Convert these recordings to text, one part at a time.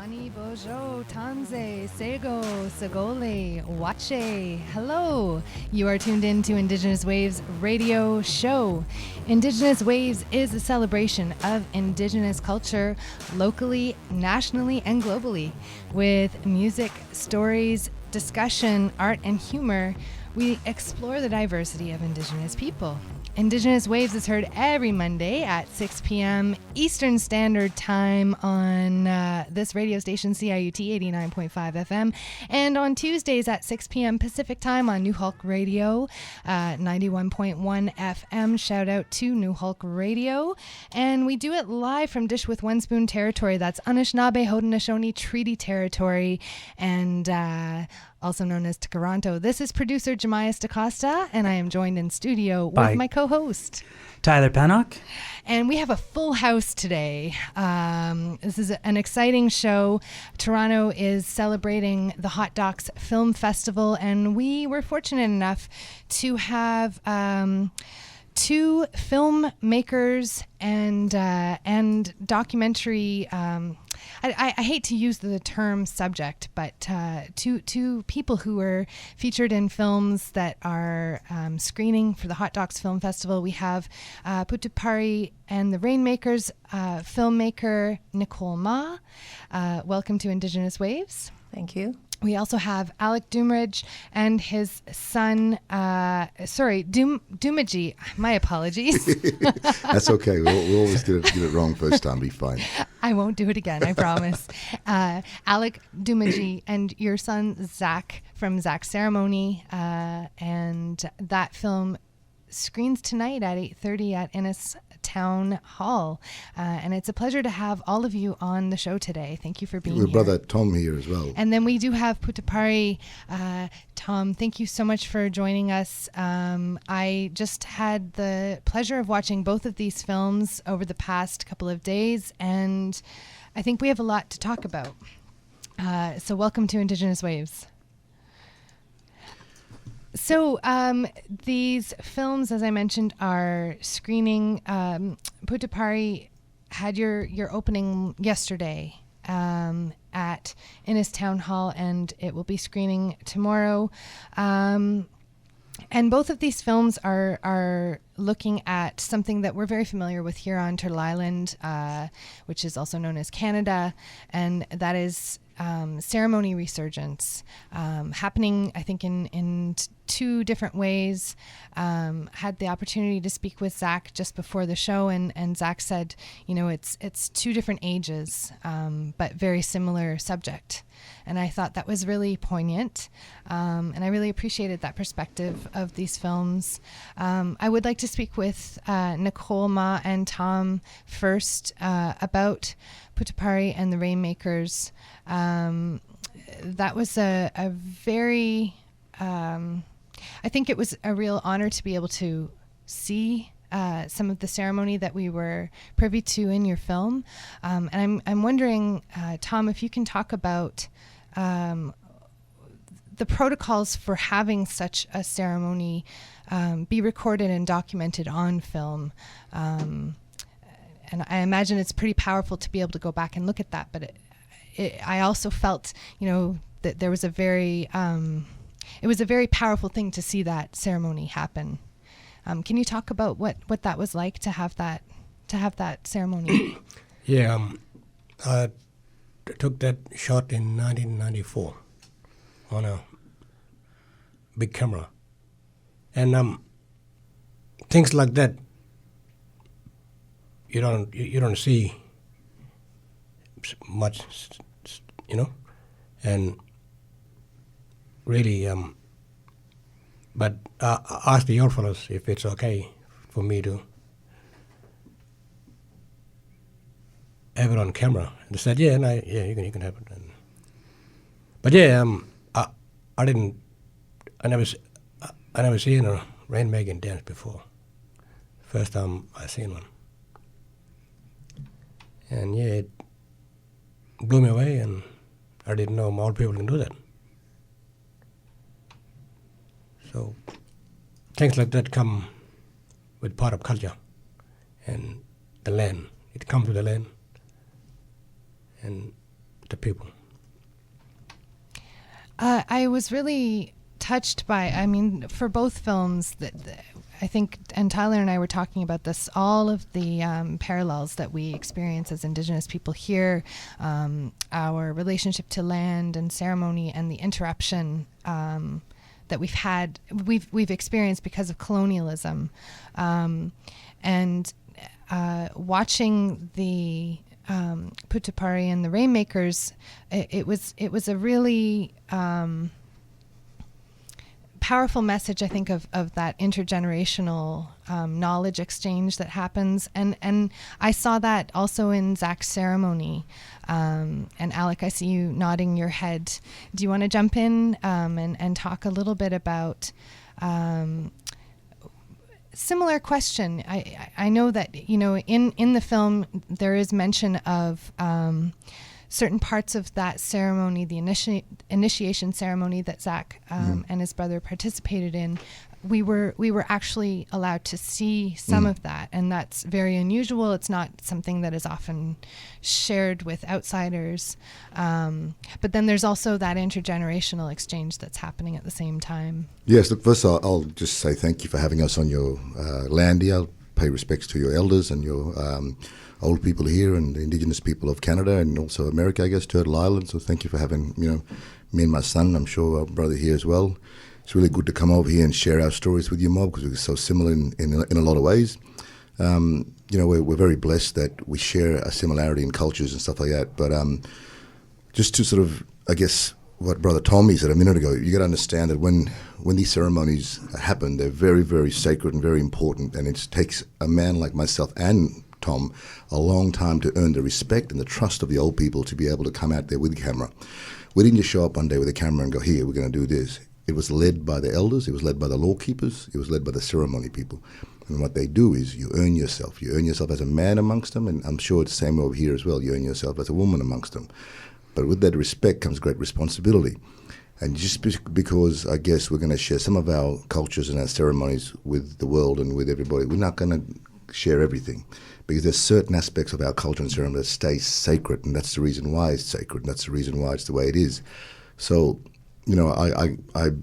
Ani Bojo, Tanze, Sego, Segole, Wache. Hello. You are tuned in to Indigenous Waves radio show. Indigenous Waves is a celebration of Indigenous culture locally, nationally, and globally. With music, stories, discussion, art, and humor, we explore the diversity of Indigenous people. Indigenous Waves is heard every Monday at 6 p.m. Eastern Standard Time on this radio station, CIUT 89.5 FM, and on Tuesdays at 6 p.m. Pacific Time on New Hulk Radio 91.1 FM. Shout out to New Hulk Radio. And we do it live from Dish with One Spoon territory. That's Anishinaabe, Haudenosaunee Treaty Territory, and also known as Tkaronto. This is producer Jemias DaCosta, and I am joined in studio with my co-host, Tyler Pennock. And we have a full house today. This is an exciting show. Toronto is celebrating the Hot Docs Film Festival, and we were fortunate enough to have two filmmakers and documentary. I hate to use the term subject, but two people who were featured in films that are screening for the Hot Docs Film Festival. We have Putupari and the Rainmakers filmmaker Nicole Ma. Welcome to Indigenous Waves. Thank you. We also have Alec Dumridge and his son, Dumaji. My apologies. That's okay. We'll always get it wrong first time. Be fine. I won't do it again, I promise. Alec Dumaji and your son, Zach, from Zach's Ceremony. And that film screens tonight at 8:30 at Innis Town Hall. And it's a pleasure to have all of you on the show today. Thank you for being here. With brother Tom here as well. And then we do have Putupari. Tom, thank you so much for joining us. I just had the pleasure of watching both of these films over the past couple of days, and I think we have a lot to talk about. So welcome to Indigenous Waves. So these films, as I mentioned, are screening. Putupari had your opening yesterday at Innis Town Hall, and it will be screening tomorrow. And both of these films are looking at something that we're very familiar with here on Turtle Island, which is also known as Canada, and that is ceremony resurgence, happening, I think, in two different ways. Had the opportunity to speak with Zach just before the show, and Zach said, it's two different ages, but very similar subject. And I thought that was really poignant, and I really appreciated that perspective of these films. I would like to speak with Nicole, Ma, and Tom first about Putupari and the Rainmakers. That was a very, I think it was a real honor to be able to see some of the ceremony that we were privy to in your film. And I'm wondering, Tom, if you can talk about the protocols for having such a ceremony be recorded and documented on film. And I imagine it's pretty powerful to be able to go back and look at that. But I also felt, that there was it was a very powerful thing to see that ceremony happen. Can you talk about what that was like to have that ceremony? Yeah, I took that shot in 1994 on a big camera, and things like that you don't see much, and really, but I asked the old fellows if it's okay for me to have it on camera. And they said, yeah, you can have it. But yeah, I never seen a rainmaking dance before. First time I seen one. And yeah, it blew me away, and I didn't know Maori people can do that. So things like that come with part of culture and the land. It comes with the land. And the people? I was really touched by, I mean, for both films, I think, and Tyler and I were talking about this, all of the parallels that we experience as Indigenous people here, our relationship to land and ceremony, and the interruption that we've experienced because of colonialism, and watching the Putapari and the Rainmakers, it was a really powerful message, I think, of that intergenerational knowledge exchange that happens, and I saw that also in Zach's ceremony. And Alec, I see you nodding your head. Do you want to jump in and talk a little bit about? Similar question. I know that, you know, in the film there is mention of certain parts of that ceremony, the initiation ceremony that Zach and his brother participated in. We were actually allowed to see some of that, and that's very unusual. It's not something that is often shared with outsiders. But then there's also that intergenerational exchange that's happening at the same time. Yes, look, first I'll just say thank you for having us on your land here. I'll pay respects to your elders and your old people here and the Indigenous people of Canada and also America, I guess, Turtle Island. So thank you for having, you know, me and my son, I'm sure our brother here as well. It's really good to come over here and share our stories with you, Mob, because we're so similar in a lot of ways. You know, we're very blessed that we share a similarity in cultures and stuff like that. But just to sort of, I guess, what Brother Tommy said a minute ago, you got to understand that when these ceremonies happen, they're very, very sacred and very important. And it takes a man like myself and Tom a long time to earn the respect and the trust of the old people to be able to come out there with the camera. We didn't just show up one day with a camera and go, here, we're going to do this. It was led by the elders, it was led by the law keepers, it was led by the ceremony people. And what they do is you earn yourself. You earn yourself as a man amongst them, and I'm sure it's the same over here as well. You earn yourself as a woman amongst them. But with that respect comes great responsibility. And just because I guess we're going to share some of our cultures and our ceremonies with the world and with everybody, we're not going to share everything. Because there's certain aspects of our culture and ceremony that stay sacred, and that's the reason why it's sacred, and that's the reason why it's the way it is. So, you know, I've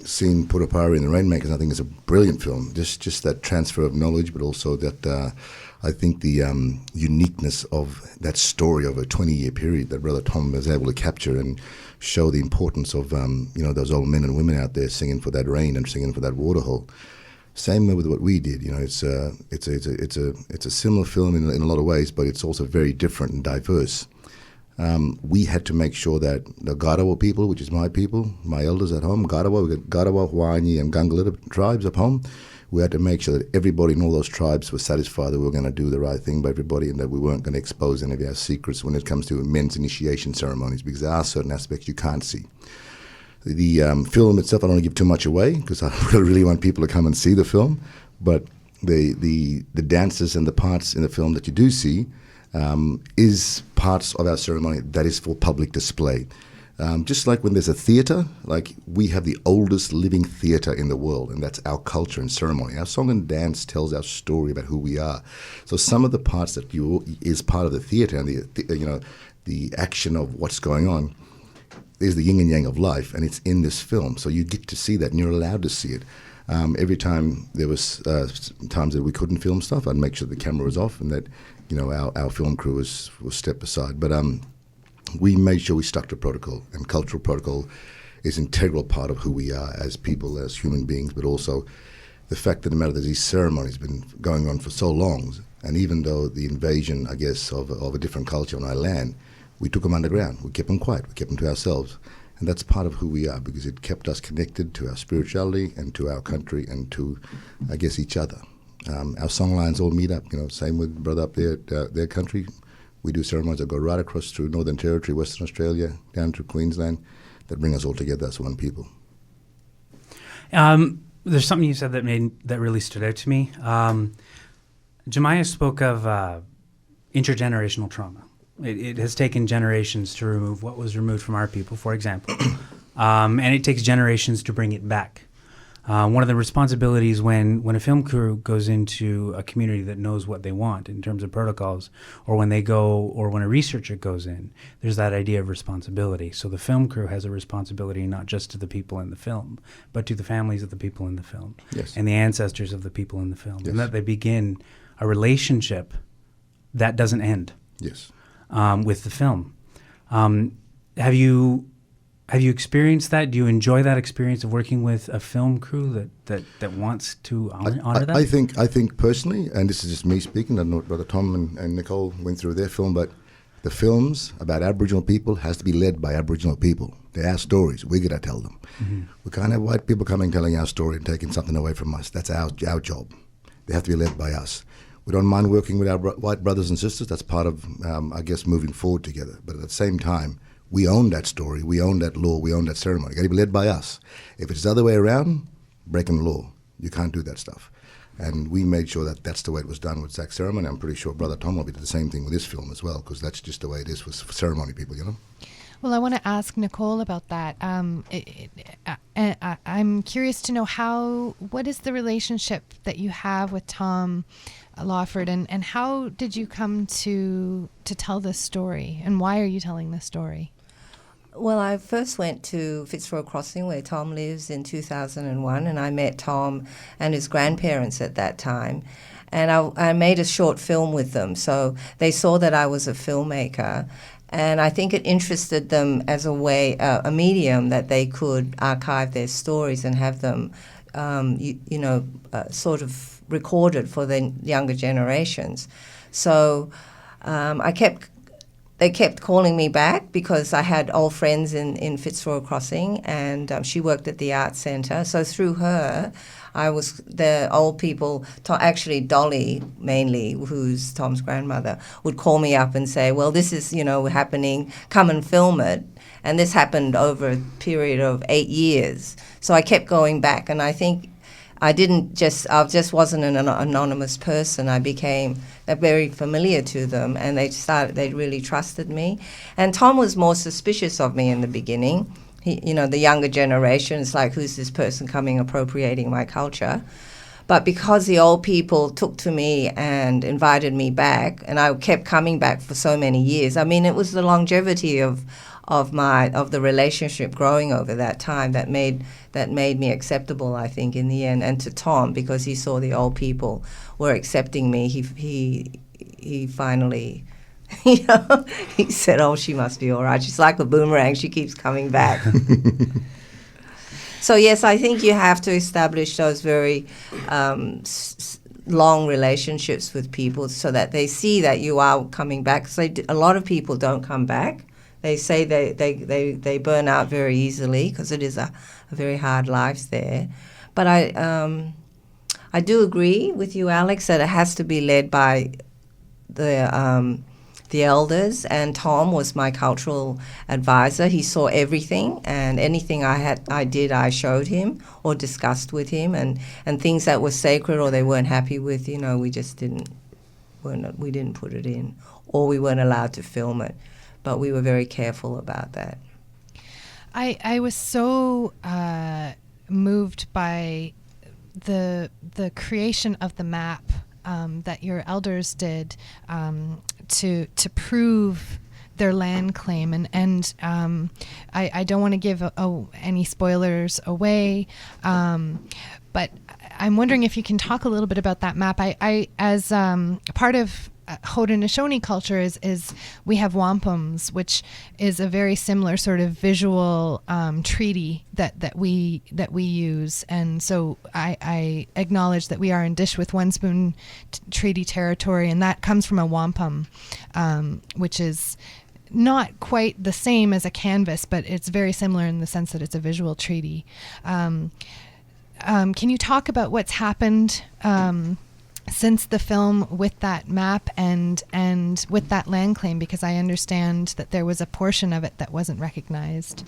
seen Putapari and the Rainmakers. I think it's a brilliant film. Just that transfer of knowledge, but also that I think the uniqueness of that story over a 20-year period that Brother Tom was able to capture and show the importance of you know, those old men and women out there singing for that rain and singing for that waterhole. Same with what we did. You know, it's a similar film in a lot of ways, but it's also very different and diverse. We had to make sure that the Garawa people, which is my people, my elders at home, Garawa, we got Garawa, Huanyi, and Gangalita tribes up home. We had to make sure that everybody in all those tribes was satisfied that we were going to do the right thing by everybody and that we weren't going to expose any of our secrets when it comes to men's initiation ceremonies, because there are certain aspects you can't see. The film itself, I don't want to give too much away because I really want people to come and see the film, but the dances and the parts in the film that you do see is parts of our ceremony that is for public display. Just like when there's a theatre, like we have the oldest living theatre in the world, and that's our culture and ceremony. Our song and dance tells our story about who we are. So some of the parts that is part of the theatre and the action of what's going on is the yin and yang of life, and it's in this film. So you get to see that, and you're allowed to see it. Every time there was times that we couldn't film stuff, I'd make sure the camera was off and that, you know, our film crew was stepped aside. But we made sure we stuck to protocol, and cultural protocol is an integral part of who we are as people, as human beings, but also the fact of the matter that these ceremonies have been going on for so long, and even though the invasion, I guess, of a different culture on our land, we took them underground. We kept them quiet. We kept them to ourselves. And that's part of who we are, because it kept us connected to our spirituality and to our country and to, I guess, each other. Our songlines all meet up, you know, same with brother up there at their country. We do ceremonies that go right across through Northern Territory, Western Australia, down to Queensland, that bring us all together as one people. There's something you said that really stood out to me. Jemiah spoke of intergenerational trauma. It has taken generations to remove what was removed from our people, for example, and it takes generations to bring it back. One of the responsibilities when a film crew goes into a community that knows what they want in terms of protocols, or when a researcher goes in, there's that idea of responsibility. So the film crew has a responsibility not just to the people in the film, but to the families of the people in the film, Yes. and the ancestors of the people in the film, Yes. and that they begin a relationship that doesn't end Yes. with the film. Have you experienced that? Do you enjoy that experience of working with a film crew that wants to honor that? I think personally, and this is just me speaking, I don't know what Brother Tom and Nicole went through their film, but the films about Aboriginal people has to be led by Aboriginal people. They're our stories. We're going to tell them. Mm-hmm. We can't have white people coming telling our story and taking something away from us. That's our job. They have to be led by us. We don't mind working with our white brothers and sisters. That's part of, I guess, moving forward together. But at the same time, we own that story, we own that law, we own that ceremony. It's got to be led by us. If it's the other way around, breaking the law. You can't do that stuff. And we made sure that that's the way it was done with Zach's ceremony. I'm pretty sure Brother Tom will be the same thing with this film as well, because that's just the way it is for ceremony people, you know? Well, I want to ask Nicole about that. I'm curious to know what is the relationship that you have with Tom Lawford, and how did you come to tell this story, and why are you telling this story? Well, I first went to Fitzroy Crossing, where Tom lives, in 2001, and I met Tom and his grandparents at that time. And I made a short film with them, so they saw that I was a filmmaker. And I think it interested them as a way, a medium that they could archive their stories and have them, sort of recorded for the younger generations. So they kept calling me back because I had old friends in Fitzroy Crossing, and she worked at the Arts Centre. So through her, the old people, actually Dolly mainly, who's Tom's grandmother, would call me up and say, well, this is, happening, come and film it. And this happened over a period of 8 years. So I kept going back, and I think I just wasn't an anonymous person. I became very familiar to them, and they really trusted me. And Tom was more suspicious of me in the beginning. The younger generation is like, who's this person coming appropriating my culture? But because the old people took to me and invited me back, and I kept coming back for so many years, I mean, it was the longevity of the relationship growing over that time that made me acceptable, I think, in the end. And to Tom, because he saw the old people were accepting me, he finally, he said, oh, she must be all right. She's like a boomerang. She keeps coming back. So, yes, I think you have to establish those very long relationships with people so that they see that you are coming back. So a lot of people don't come back. They say they burn out very easily because it is a very hard life there. But I do agree with you, Alex, that it has to be led by the elders, and Tom was my cultural advisor. He saw everything, and anything I did, I showed him or discussed with him, and things that were sacred or they weren't happy with, we just didn't put it in, or we weren't allowed to film it. But we were very careful about that. I was so moved by the creation of the map that your elders did to prove their land claim, and I don't want to give any spoilers away, but I'm wondering if you can talk a little bit about that map. I as part of Haudenosaunee culture is we have wampums, which is a very similar sort of visual treaty that we use, and so I acknowledge that we are in Dish with One Spoon treaty territory, and that comes from a wampum, which is not quite the same as a canvas, but it's very similar in the sense that it's a visual treaty. Can you talk about what's happened since the film with that map and with that land claim, because I understand that there was a portion of it that wasn't recognized?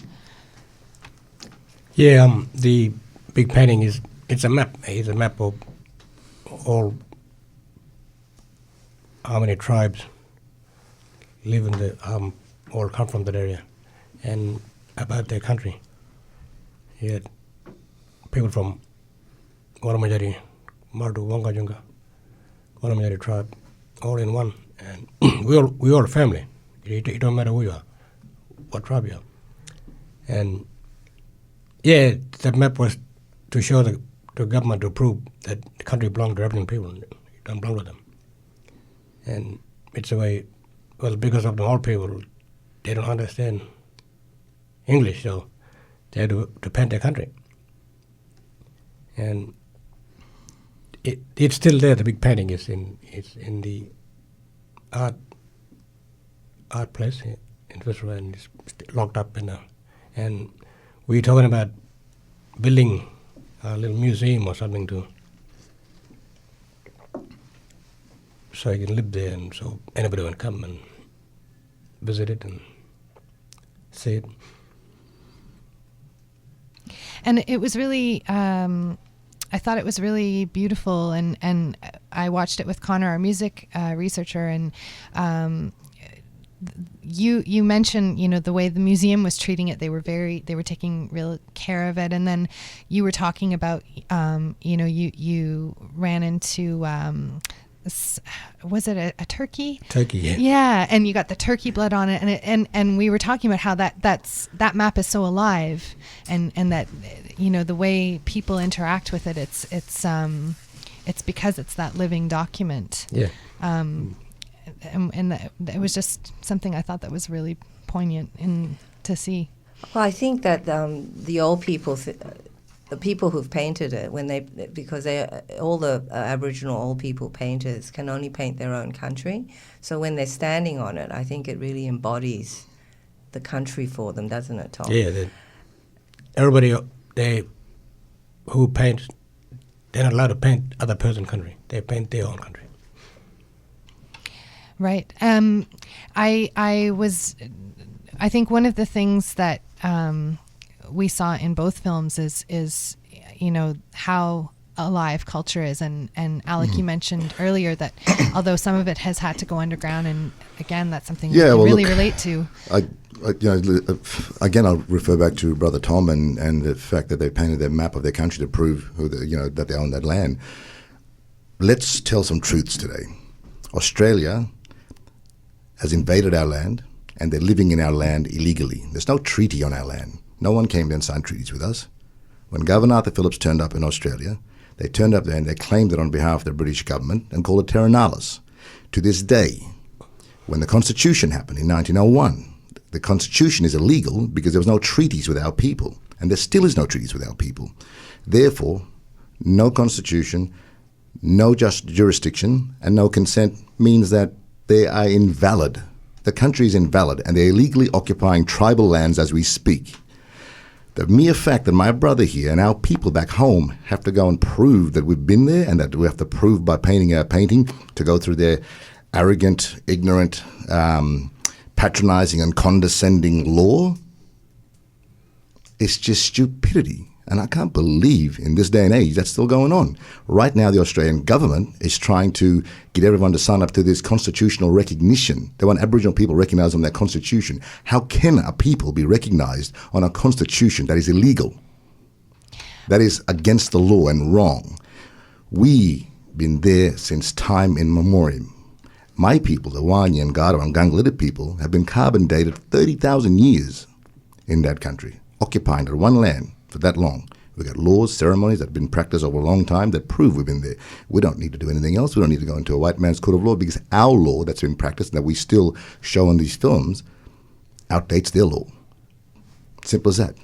Yeah, the big painting it's a map. It's a map of all how many tribes live in the or come from that area, and about their country. You had people from Waramayari, Mardu, Wangajunga, Waramayari tribe, all in one. And we all family. It don't matter who you are, what tribe you are. And yeah, that map was to show the government to prove that the country belonged to Aboriginal people. It don't belong to them. And it's a way, well, because of the old people, they don't understand English, so they had to paint their country. And it's still there. The big painting is in the art place in Fitzroy, and it's locked up in and we're talking about building a little museum or something so you can live there, and so anybody can come and visit it and see it. And it was really, I thought it was really beautiful, and I watched it with Connor, our music researcher, and you mentioned, the way the museum was treating it. They were taking real care of it, and then you were talking about, you ran into. Was it a turkey? Turkey, yeah. Yeah, and you got the turkey blood on it, and we were talking about how that map is so alive, and that the way people interact with it, it's because it's that living document. Yeah. And it was just something I thought that was really poignant to see. Well, I think that the old people. The people who've painted it, because all the Aboriginal old people painters can only paint their own country. So when they're standing on it, I think it really embodies the country for them, doesn't it, Tom? Yeah, everybody who paints, they're not allowed to paint other person's country. They paint their own country. Right. I think one of the things that we saw in both films is how alive culture is, and Alec, you mentioned earlier that although some of it has had to go underground, and again that's something we can really relate to. Again, I'll refer back to Brother Tom and the fact that they painted their map of their country to prove that they own that land. Let's tell some truths today. Australia has invaded our land, and they're living in our land illegally. There's no treaty on our land. No one came there and signed treaties with us. When Governor Arthur Phillips turned up in Australia, they turned up there and they claimed it on behalf of the British government and called it terra nullius. To this day, when the Constitution happened in 1901, the Constitution is illegal because there was no treaties with our people, and there still is no treaties with our people. Therefore, no Constitution, no just jurisdiction, and no consent means that they are invalid. The country is invalid, and they're illegally occupying tribal lands as we speak. The mere fact that my brother here and our people back home have to go and prove that we've been there, and that we have to prove by painting our painting to go through their arrogant, ignorant, patronizing and condescending law, it's just stupidity. And I can't believe in this day and age that's still going on. Right now, the Australian government is trying to get everyone to sign up to this constitutional recognition. They want Aboriginal people recognised on their constitution. How can a people be recognised on a constitution that is illegal? That is against the law and wrong. We've been there since time immemorial. My people, the Wanya and Gada and Gangalitic people, have been carbon dated 30,000 years in that country, occupying their one land for that long. We've got laws, ceremonies that have been practiced over a long time that prove we've been there. We don't need to do anything else. We don't need to go into a white man's court of law, because our law that's been practiced and that we still show in these films outdates their law. Simple as that.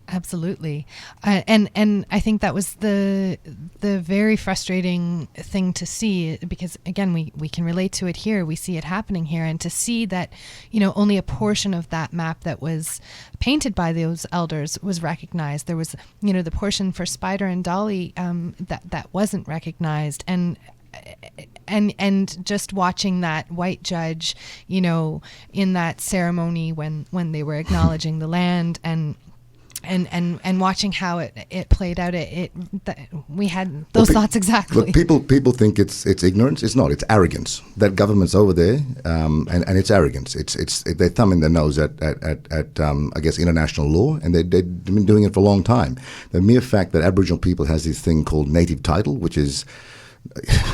Absolutely. And I think that was the very frustrating thing to see, because again, we can relate to it here. We see it happening here, and to see that, only a portion of that map that was painted by those elders was recognized. There was, the portion for Spider and Dolly that wasn't recognized, and just watching that white judge, in that ceremony when they were acknowledging the land, and and watching how it played out, we had those thoughts exactly. Look, people think it's ignorance. It's not. It's arrogance. That government's over there, and it's arrogance. It's they're thumbing their nose at I guess international law, and they've been doing it for a long time. The mere fact that Aboriginal people has this thing called native title, which is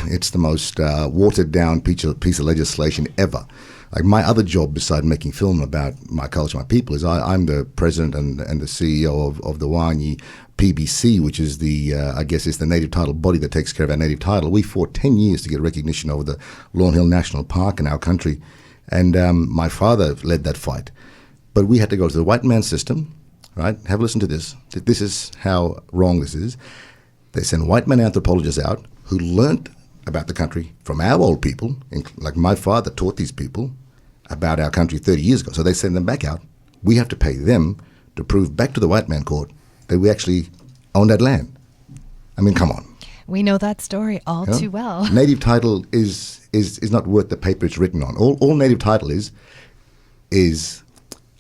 it's the most watered down piece of legislation ever. Like my other job beside making film about my culture, my people, is I'm the president and the CEO of the Wanyi PBC, which is the, I guess it's the native title body that takes care of our native title. We fought 10 years to get recognition over the Lawn Hill National Park in our country. And my father led that fight. But we had to go to the white man system, right? Have a listen to this. This is how wrong this is. They send white man anthropologists out who learnt about the country from our old people, like my father taught these people about our country 30 years ago. So they send them back out. We have to pay them to prove back to the white man court that we actually own that land. I mean, come on. We know that story all too well. Native title is not worth the paper it's written on. All native title is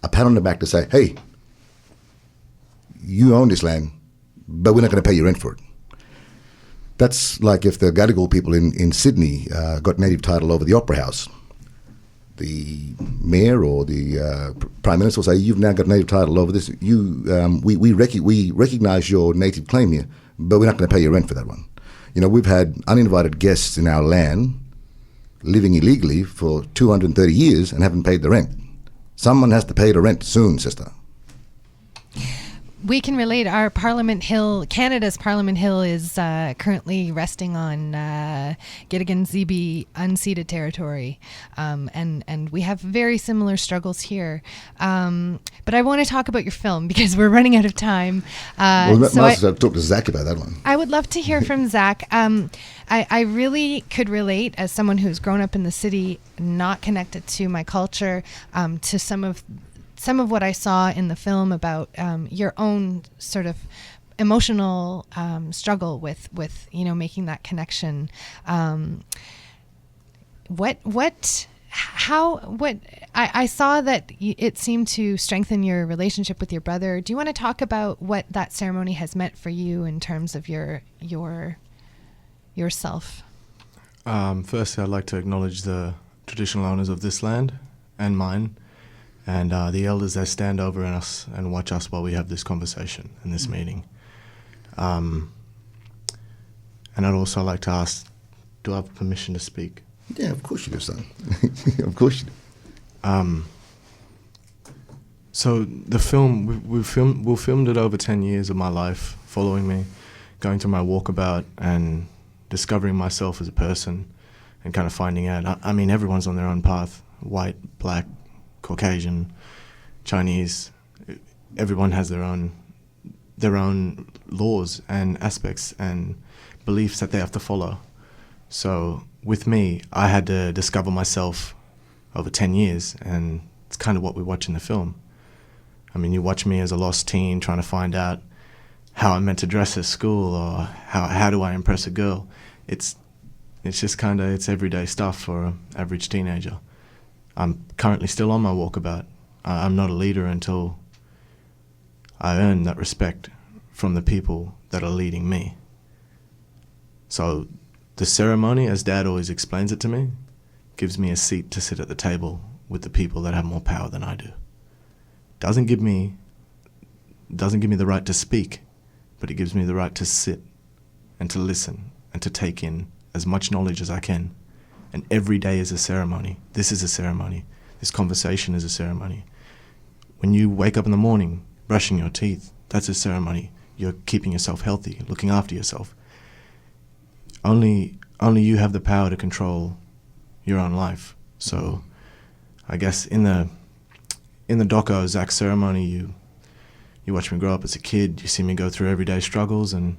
a pat on the back to say, hey, you own this land, but we're not going to pay you rent for it. That's like if the Gadigal people in Sydney got native title over the Opera House. The mayor or the prime minister will say, "You've now got native title over this. We recognise your native claim here, but we're not going to pay you rent for that one." You know, we've had uninvited guests in our land living illegally for 230 years and haven't paid the rent. Someone has to pay the rent soon, sister. We can relate. Our Parliament Hill, Canada's Parliament Hill, is currently resting on Giddigan Zibi unceded territory, and we have very similar struggles here. But I want to talk about your film because we're running out of time. So I talk to Zach about that one. I would love to hear from Zach. I really could relate as someone who's grown up in the city, not connected to my culture, to some of what I saw in the film about your own sort of emotional struggle with making that connection. I saw that it seemed to strengthen your relationship with your brother. Do you want to talk about what that ceremony has meant for you in terms of yourself? Firstly, I'd like to acknowledge the traditional owners of this land and mine. And the elders, they stand over us and watch us while we have this conversation and this meeting. And I'd also like to ask, do I have permission to speak? Yeah, of course you do, son. Of course you do. So the film, we filmed it over 10 years of my life, following me, going through my walkabout and discovering myself as a person and kind of finding out. I mean, everyone's on their own path, white, black, Caucasian, Chinese. Everyone has their own laws and aspects and beliefs that they have to follow. So with me, I had to discover myself over 10 years, and it's kind of what we watch in the film. I mean, you watch me as a lost teen trying to find out how I'm meant to dress at school, or how do I impress a girl. It's just kind of, it's everyday stuff for an average teenager. I'm currently still on my walkabout. I'm not a leader until I earn that respect from the people that are leading me. So the ceremony, as Dad always explains it to me, gives me a seat to sit at the table with the people that have more power than I do. Doesn't give me the right to speak, but it gives me the right to sit and to listen and to take in as much knowledge as I can. And every day is a ceremony. This is a ceremony. This conversation is a ceremony. When you wake up in the morning, brushing your teeth, that's a ceremony. You're keeping yourself healthy, looking after yourself. Only you have the power to control your own life. So I guess in the doco Zach ceremony, you watch me grow up as a kid, you see me go through everyday struggles and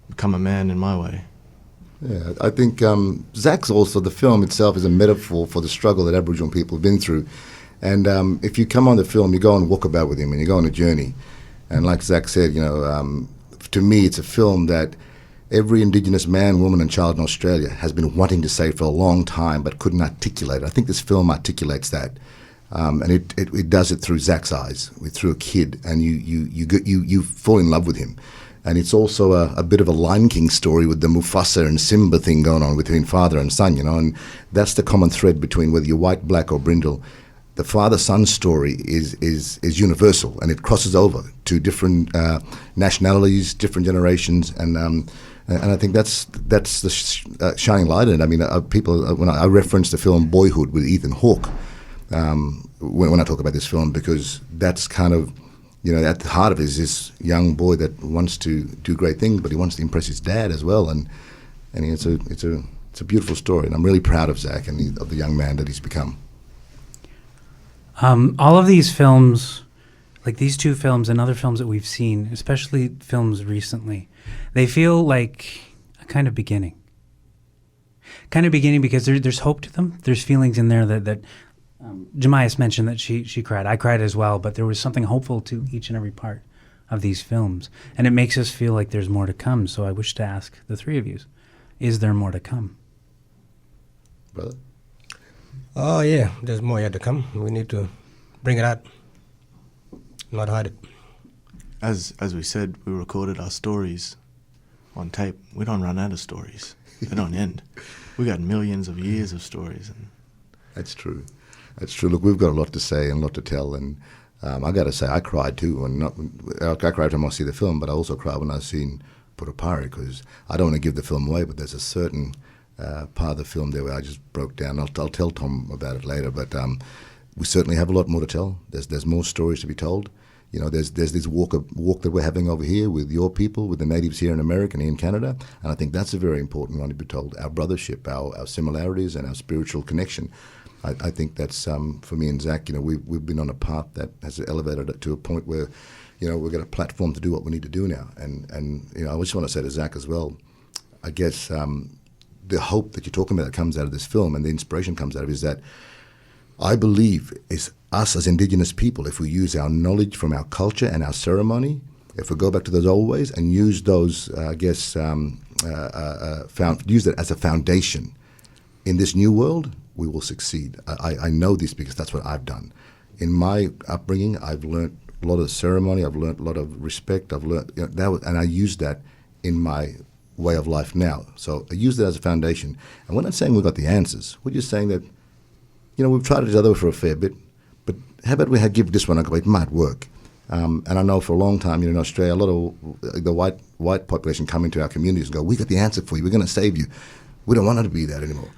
become a man in my way. Yeah, I think Zach's also, the film itself is a metaphor for the struggle that Aboriginal people have been through. And if you come on the film, you go and walk about with him and you go on a journey. And like Zach said, to me, it's a film that every Indigenous man, woman and child in Australia has been wanting to say for a long time but couldn't articulate. I think this film articulates that. and it does it through Zach's eyes, through a kid, and you fall in love with him. And it's also a bit of a Lion King story with the Mufasa and Simba thing going on between father and son, and that's the common thread between whether you're white, black, or brindle. The father-son story is universal, and it crosses over to different nationalities, different generations, and I think that's the shining light in it. I mean, people, when I reference the film Boyhood with Ethan Hawke, when I talk about this film, because that's kind of, at the heart of it is this young boy that wants to do great things, but he wants to impress his dad as well, and it's a beautiful story, and I'm really proud of Zach and of the young man that he's become. All of these films, like these two films and other films that we've seen, especially films recently, they feel like a kind of beginning. Because there's hope to them. There's feelings in there that Jemias mentioned that she cried. I cried as well, but there was something hopeful to each and every part of these films. And it makes us feel like there's more to come. So I wish to ask the three of you, is there more to come? Brother? Oh, yeah, there's more yet to come. We need to bring it out, not hide it. As we said, we recorded our stories on tape. We don't run out of stories. They don't end. We got millions of years of stories. And That's true. Look, we've got a lot to say and a lot to tell, and I got to say, I cried too. I cried when I see the film, but I also cried when I seen Putapari, because I don't want to give the film away, but there's a certain part of the film there where I just broke down. I'll tell Tom about it later, but we certainly have a lot more to tell. There's more stories to be told. There's this walk that we're having over here with your people, with the natives here in America and in Canada, and I think that's a very important one to be told. Our brothership, our similarities, and our spiritual connection. I think that's for me and Zach. We've been on a path that has elevated it to a point where, we've got a platform to do what we need to do now. And I just want to say to Zach as well, I guess the hope that you're talking about that comes out of this film and the inspiration comes out of it is that I believe is us as Indigenous people, if we use our knowledge from our culture and our ceremony, if we go back to those old ways and use those, use that as a foundation in this new world, we will succeed. I know this because that's what I've done. In my upbringing, I've learned a lot of ceremony. I've learned a lot of respect. I've learned and I use that in my way of life now. So I use that as a foundation. And we're not saying we've got the answers. We're just saying that, we've tried it together for a fair bit, but how about we give this one a go? It might work. And I know for a long time, in Australia, a lot of the white population come into our communities and go, "We got the answer for you. We're going to save you." We don't want it to be that anymore.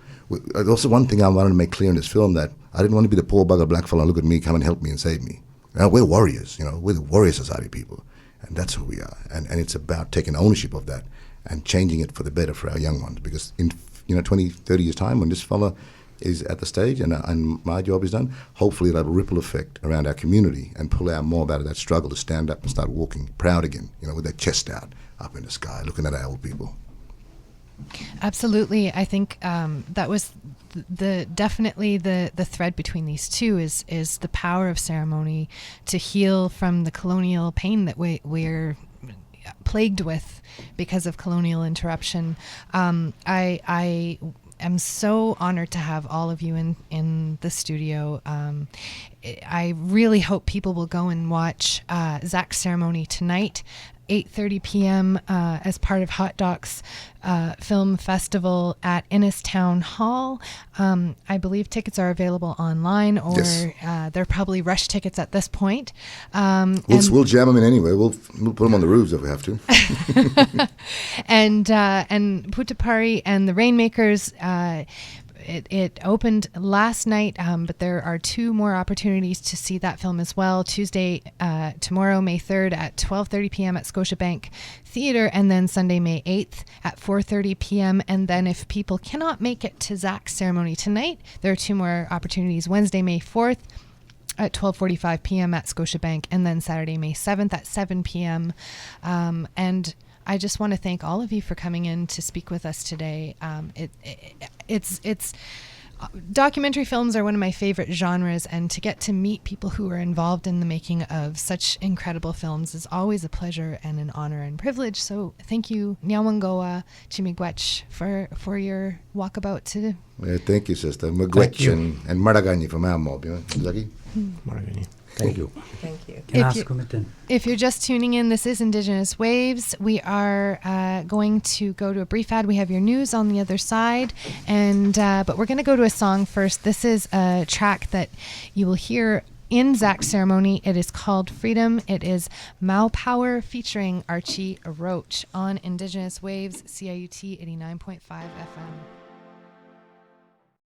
Also, one thing I wanted to make clear in this film, that I didn't want to be the poor bugger black fella, look at me, come and help me and save me. We're warriors, we're the warrior society people, and that's who we are. And it's about taking ownership of that and changing it for the better for our young ones. Because in 20, 30 years' time, when this fella is at the stage and my job is done, hopefully it'll have a ripple effect around our community and pull out more about that struggle to stand up and start walking proud again, with that chest out up in the sky, looking at our old people. Absolutely. I think that was definitely the thread between these two is the power of ceremony to heal from the colonial pain that we're plagued with because of colonial interruption. I am so honored to have all of you in the studio. I really hope people will go and watch Zach's ceremony tonight, 8:30 p.m. As part of Hot Docs Film Festival at Innis Town Hall. I believe tickets are available online, or yes. They're probably rush tickets at this point. We'll jam them in anyway. We'll put them on the roofs if we have to. and Putapari and the Rainmakers. It opened last night, but there are 2 more opportunities to see that film as well. Tuesday, tomorrow, May 3rd at 12:30 p.m. at Scotiabank Theatre, and then Sunday, May 8th at 4:30 p.m. And then if people cannot make it to Zach's ceremony tonight, there are 2 more opportunities. Wednesday, May 4th at 12:45 p.m. at Scotiabank, and then Saturday, May 7th at 7 p.m. And I just want to thank all of you for coming in to speak with us today. It's documentary films are one of my favorite genres, and to get to meet people who are involved in the making of such incredible films is always a pleasure and an honor and privilege. So thank you, Nyawangoa Chimigwech, for your walkabout today. Thank you, sister. Thank Magwech you. and Maragani from our mob. Zaki? Maragani. Thank you. Thank you. If you're just tuning in, this is Indigenous Waves. We are going to go to a brief ad. We have your news on the other side, and but we're going to go to a song first. This is a track that you will hear in Zach's ceremony. It is called Freedom. It is Mau Power featuring Archie Roach on Indigenous Waves, CIUT 89.5 FM.